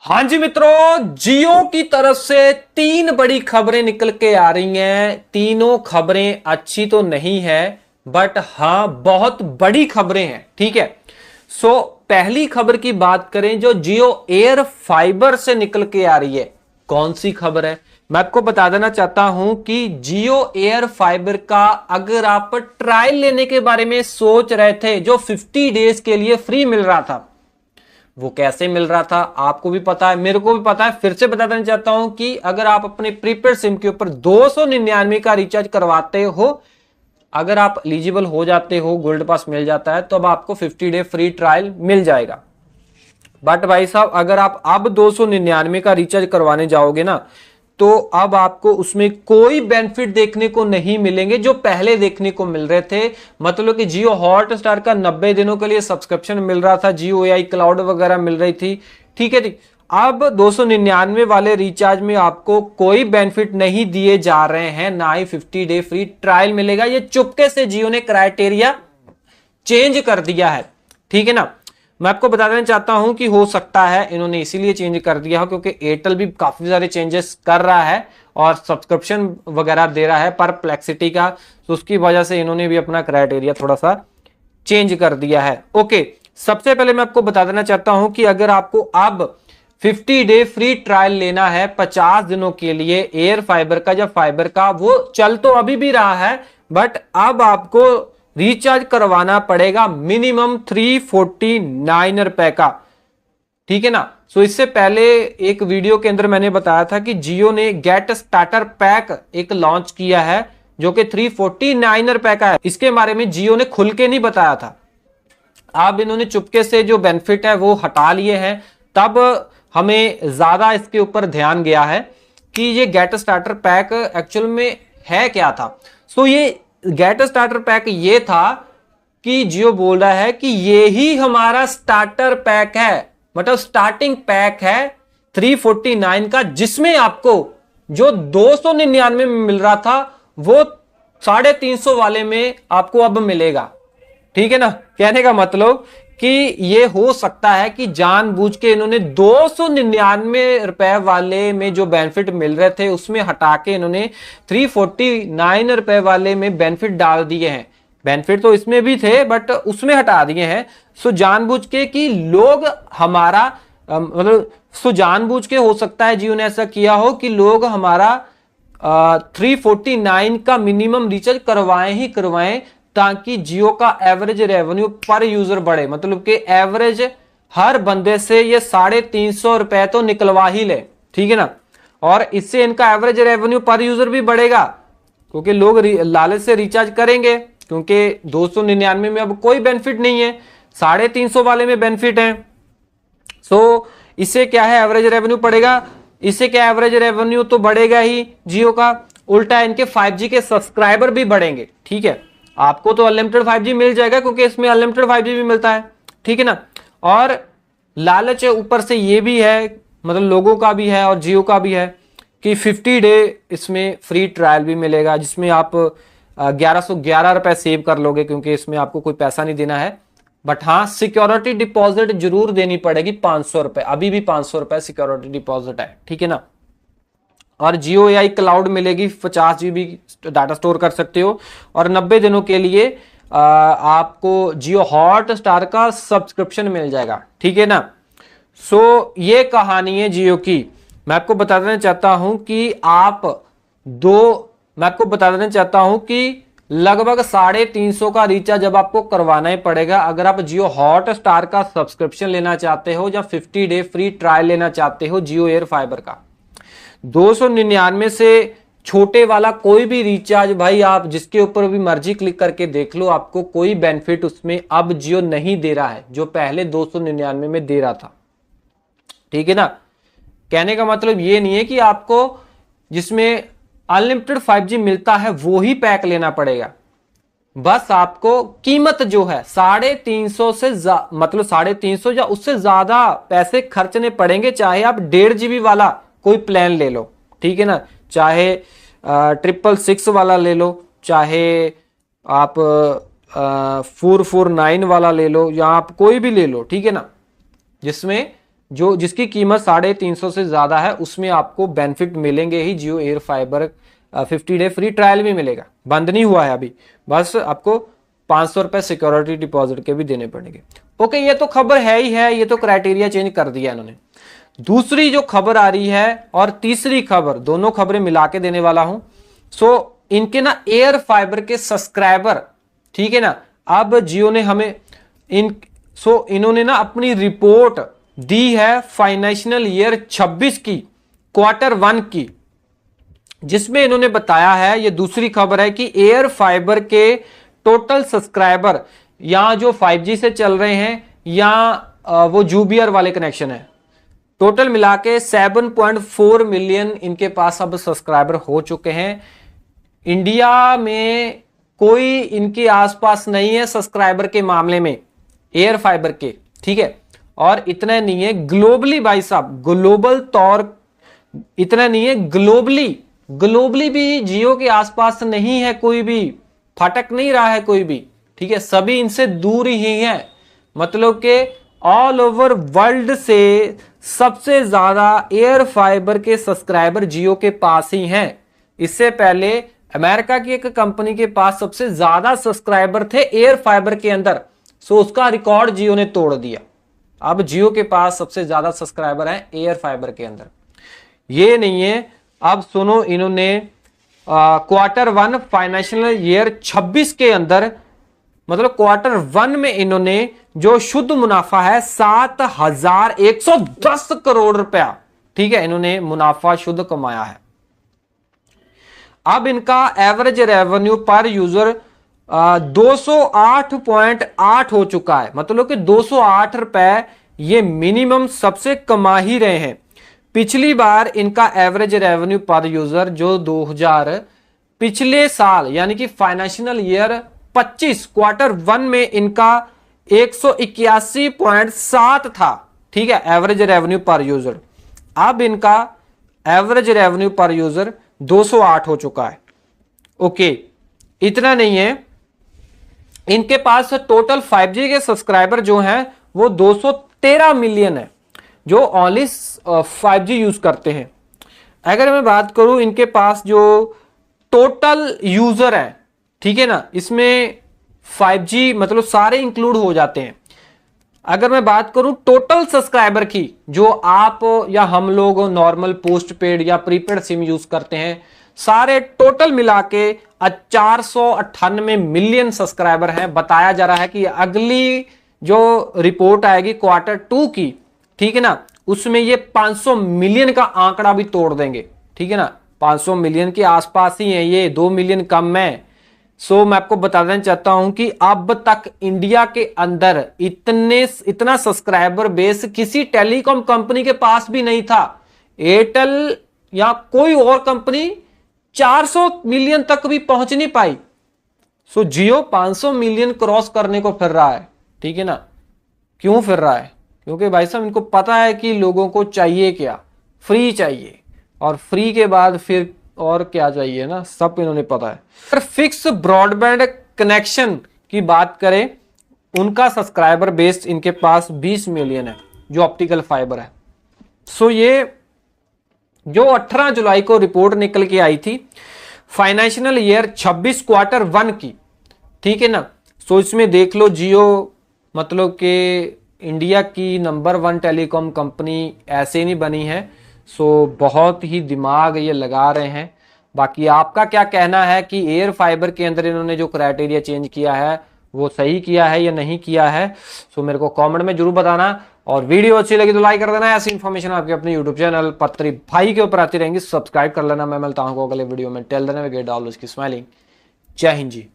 हाँ जी मित्रों, जियो की तरफ से तीन बड़ी खबरें निकल के आ रही हैं। तीनों खबरें अच्छी तो नहीं है, बट हाँ बहुत बड़ी खबरें हैं। ठीक है। पहली खबर की बात करें जो जियो एयर फाइबर से निकल के आ रही है। कौन सी खबर है मैं आपको बता देना चाहता हूं कि जियो एयर फाइबर का अगर आप ट्रायल लेने के बारे में सोच रहे थे, जो 50 डेज के लिए फ्री मिल रहा था, वो कैसे मिल रहा था आपको भी पता है, मेरे को भी पता है। फिर से बता देना चाहता हूं कि अगर आप अपने प्रीपेड सिम के ऊपर 299 का रिचार्ज करवाते हो, अगर आप एलिजिबल हो जाते हो, गोल्ड पास मिल जाता है, तो अब आपको 50 डे फ्री ट्रायल मिल जाएगा। बट भाई साहब, अगर आप अब 299 का रिचार्ज करवाने जाओगे ना, तो अब आपको उसमें कोई बेनिफिट देखने को नहीं मिलेंगे जो पहले देखने को मिल रहे थे। मतलब कि जियो हॉटस्टार का 90 दिनों के लिए सब्सक्रिप्शन मिल रहा था, जियो एआई क्लाउड वगैरह मिल रही थी। ठीक है जी। अब 299 वाले रिचार्ज में आपको कोई बेनिफिट नहीं दिए जा रहे हैं, ना ही 50 डे फ्री ट्रायल मिलेगा। ये चुपके से जियो ने क्राइटेरिया चेंज कर दिया है। ठीक है ना। मैं आपको बता देना चाहता हूं कि हो सकता है इन्होंने इसीलिए चेंज कर दिया हो क्योंकि एयरटेल भी काफी सारे चेंजेस कर रहा है और सब्सक्रिप्शन वगैरह दे रहा है परप्लेक्सिटी का, तो उसकी वजह से इन्होंने भी अपना क्राइटेरिया थोड़ा सा चेंज कर दिया है। ओके, सबसे पहले मैं आपको बता देना चाहता हूं कि अगर आपको अब 50 डे फ्री ट्रायल लेना है 50 दिनों के लिए एयर फाइबर का या फाइबर का, वो चल तो अभी भी रहा है, बट अब आपको रिचार्ज करवाना पड़ेगा मिनिमम 349 रुपए का। ठीक है ना। इससे पहले एक वीडियो के अंदर मैंने बताया था कि जियो ने गेट स्टार्टर पैक एक लॉन्च किया है जो कि 349 रुपए का है। इसके बारे में जियो ने खुल के नहीं बताया था। अब इन्होंने चुपके से जो बेनिफिट है वो हटा लिए हैं, तब हमें ज्यादा इसके ऊपर ध्यान गया है कि ये गेट स्टार्टर पैक एक्चुअल में है क्या था। ये गेट स्टार्टर पैक ये था कि जियो बोल रहा है कि ये ही हमारा स्टार्टर पैक है, मतलब स्टार्टिंग पैक है 349 का, जिसमें आपको जो 299 में मिल रहा था वो 350 वाले में आपको अब मिलेगा। ठीक है ना। कहने का मतलब कि ये हो सकता है कि जानबूझ के इन्होंने 299 रुपए वाले में जो बेनिफिट मिल रहे थे उसमें हटा के इन्होंने 349 रुपए वाले में बेनिफिट डाल दिए हैं। बेनिफिट तो इसमें भी थे बट उसमें हटा दिए हैं। जानबूझ के कि लोग हमारा मतलब जानबूझ के हो सकता है जियो ने ऐसा किया हो कि लोग हमारा 349 का मिनिमम रिचार्ज करवाएं ही करवाएं, ताकि जियो का एवरेज रेवेन्यू पर यूजर बढ़े। मतलब कि एवरेज हर बंदे से ये 350 रुपए तो निकलवा ही ले। ठीक है ना। और इससे इनका एवरेज रेवेन्यू पर यूजर भी बढ़ेगा क्योंकि लोग लालच से रिचार्ज करेंगे, क्योंकि 299 में अब कोई बेनिफिट नहीं है, 350 वाले में बेनिफिट है। इससे क्या है, एवरेज रेवेन्यू बढ़ेगा। इससे क्या, एवरेज रेवेन्यू तो बढ़ेगा ही जियो का, उल्टा इनके 5G के सब्सक्राइबर भी बढ़ेंगे। ठीक है। आपको तो अनलिमिटेड 5G मिल जाएगा क्योंकि इसमें अनलिमिटेड 5G भी मिलता है। ठीक है ना। और लालच ऊपर से ये भी है, मतलब लोगों का भी है और जियो का भी है कि 50 डे इसमें फ्री ट्रायल भी मिलेगा, जिसमें आप 1111 रुपए सेव कर लोगे क्योंकि इसमें आपको कोई पैसा नहीं देना है। बट हाँ, सिक्योरिटी डिपॉजिट जरूर देनी पड़ेगी 500 रुपए, अभी भी 500 रुपए सिक्योरिटी डिपॉजिट है। ठीक है ना। और जियो एआई क्लाउड मिलेगी, 50 GB डाटा स्टोर कर सकते हो, और 90 दिनों के लिए आपको जियो हॉटस्टार का सब्सक्रिप्शन मिल जाएगा। ठीक है ना। ये कहानी है जियो की। मैं आपको बता देना चाहता हूं कि मैं आपको बता देना चाहता हूं कि लगभग 350 का रिचार्ज जब आपको करवाना ही पड़ेगा अगर आप जियो हॉटस्टार का सब्सक्रिप्शन लेना चाहते हो या 50 डे फ्री ट्रायल लेना चाहते हो जियो एयर फाइबर का। 299 से छोटे वाला कोई भी रिचार्ज भाई आप जिसके ऊपर भी मर्जी क्लिक करके देख लो, आपको कोई बेनिफिट उसमें अब जियो नहीं दे रहा है जो पहले 299 में दे रहा था। ठीक है ना। कहने का मतलब ये नहीं है कि आपको जिसमें अनलिमिटेड 5G मिलता है वो ही पैक लेना पड़ेगा। बस आपको कीमत जो है 350 से मतलब 350 या उससे ज्यादा पैसे खर्चने पड़ेंगे, चाहे आप 1.5 GB वाला कोई प्लान ले लो। ठीक है ना। चाहे 666 वाला ले लो, चाहे आप 449 वाला ले लो, या आप कोई भी ले लो। ठीक है ना। जिसमें जो जिसकी कीमत 350 से ज्यादा है उसमें आपको बेनिफिट मिलेंगे ही। Jio air fiber 50 day free trial भी मिलेगा, बंद नहीं हुआ है अभी, बस आपको 500 रुपए सिक्योरिटी डिपॉजिट के भी देने पड़ेंगे। ओके, ये तो खबर है ही है, ये तो क्राइटेरिया चेंज कर दिया इन्होंने। दूसरी जो खबर आ रही है और तीसरी खबर, दोनों खबरें मिला के देने वाला हूं। सो इनके ना एयर फाइबर के सब्सक्राइबर, ठीक है ना, अब जियो ने हमें इन्होंने ना अपनी रिपोर्ट दी है फाइनेंशियल ईयर 26 की Q1 की, जिसमें इन्होंने बताया है, ये दूसरी खबर है कि एयर फाइबर के टोटल सब्सक्राइबर या जो 5G से चल रहे हैं या वो जूबियर वाले कनेक्शन है, टोटल मिला के 7.4 मिलियन इनके पास अब सब्सक्राइबर हो चुके हैं। इंडिया में कोई इनके आसपास नहीं है सब्सक्राइबर के मामले में एयर फाइबर के, ठीक है। और इतना नहीं है ग्लोबली, भाई साहब ग्लोबल तौर इतना नहीं है, ग्लोबली भी जियो के आसपास नहीं है, कोई भी फटक नहीं रहा है कोई भी, ठीक है। सभी इनसे दूर ही है, मतलब कि ऑल ओवर वर्ल्ड से सबसे ज्यादा एयर फाइबर के सब्सक्राइबर जियो के पास ही हैं। इससे पहले अमेरिका की एक कंपनी के पास सबसे ज्यादा सब्सक्राइबर थे एयर फाइबर के अंदर, सो उसका रिकॉर्ड जियो ने तोड़ दिया। अब जियो के पास सबसे ज्यादा सब्सक्राइबर हैं एयर फाइबर के अंदर। ये नहीं है, अब सुनो, इन्होंने Q1 फाइनेंशियल ईयर 26 के अंदर, मतलब Q1 में इन्होंने जो शुद्ध मुनाफा है 7,110 करोड़ रुपया, ठीक है, इन्होंने मुनाफा शुद्ध कमाया है। अब इनका एवरेज रेवेन्यू पर यूजर 208.8 हो चुका है, मतलब कि 208 रुपए ये मिनिमम सबसे कमा ही रहे हैं। पिछली बार इनका एवरेज रेवेन्यू पर यूजर जो 2000 पिछले साल यानी कि फाइनेंशियल ईयर 25 Q1 में इनका 181.7 था, ठीक है, एवरेज रेवेन्यू पर यूजर। अब इनका एवरेज रेवेन्यू पर यूजर 208 हो चुका है। ओके, इतना नहीं है, इनके पास टोटल 5G के सब्सक्राइबर जो हैं वो 213 मिलियन है जो ओनली 5G यूज करते हैं। अगर मैं बात करूं इनके पास जो टोटल यूजर है, ठीक है ना, इसमें 5G मतलब सारे इंक्लूड हो जाते हैं। अगर मैं बात करूं टोटल सब्सक्राइबर की, जो आप या हम लोग नॉर्मल पोस्ट पेड या प्रीपेड सिम यूज करते हैं, सारे टोटल मिला के 498 मिलियन सब्सक्राइबर हैं। बताया जा रहा है कि अगली जो रिपोर्ट आएगी Q2 की, ठीक है ना, उसमें ये 500 मिलियन का आंकड़ा भी तोड़ देंगे, ठीक है ना, 500 मिलियन के आसपास ही है ये, 2 मिलियन कम है। सो मैं आपको बता देना चाहता हूं कि अब तक इंडिया के अंदर इतना सब्सक्राइबर बेस किसी टेलीकॉम कंपनी के पास भी नहीं था। एयरटेल या कोई और कंपनी 400 मिलियन तक भी पहुंच नहीं पाई। सो जियो 500 मिलियन क्रॉस करने को फिर रहा है, ठीक है ना। क्यों फिर रहा है? क्योंकि भाई साहब इनको पता है कि लोगों को चाहिए क्या, फ्री चाहिए, और फ्री के बाद फिर और क्या चाहिए ना, सब इन्होंने पता है। अगर फिक्स ब्रॉडबैंड कनेक्शन की बात करें, उनका सब्सक्राइबर बेस इनके पास 20 मिलियन है जो ऑप्टिकल फाइबर है। सो ये जो 18 जुलाई को रिपोर्ट निकल के आई थी फाइनेंशियल ईयर 26 Q1 की, ठीक है ना। सो इसमें देख लो जियो मतलब कि इंडिया की नंबर 1 टेलीकॉम कंपनी ऐसे नहीं बनी है। सो बहुत ही दिमाग ये लगा रहे हैं। बाकी आपका क्या कहना है कि एयर फाइबर के अंदर इन्होंने जो क्राइटेरिया चेंज किया है वो सही किया है या नहीं किया है? सो मेरे को कमेंट में जरूर बताना, और वीडियो अच्छी लगी तो लाइक कर देना। ऐसी इन्फॉर्मेशन आपके अपने यूट्यूब चैनल पत्री भाई के ऊपर आती रहेंगी, सब्सक्राइब कर लेना। मैं मिलता हूं अगले वीडियो में। टेल देना वे गेट ऑल उसकी स्माइलिंग। जय हिंद जी।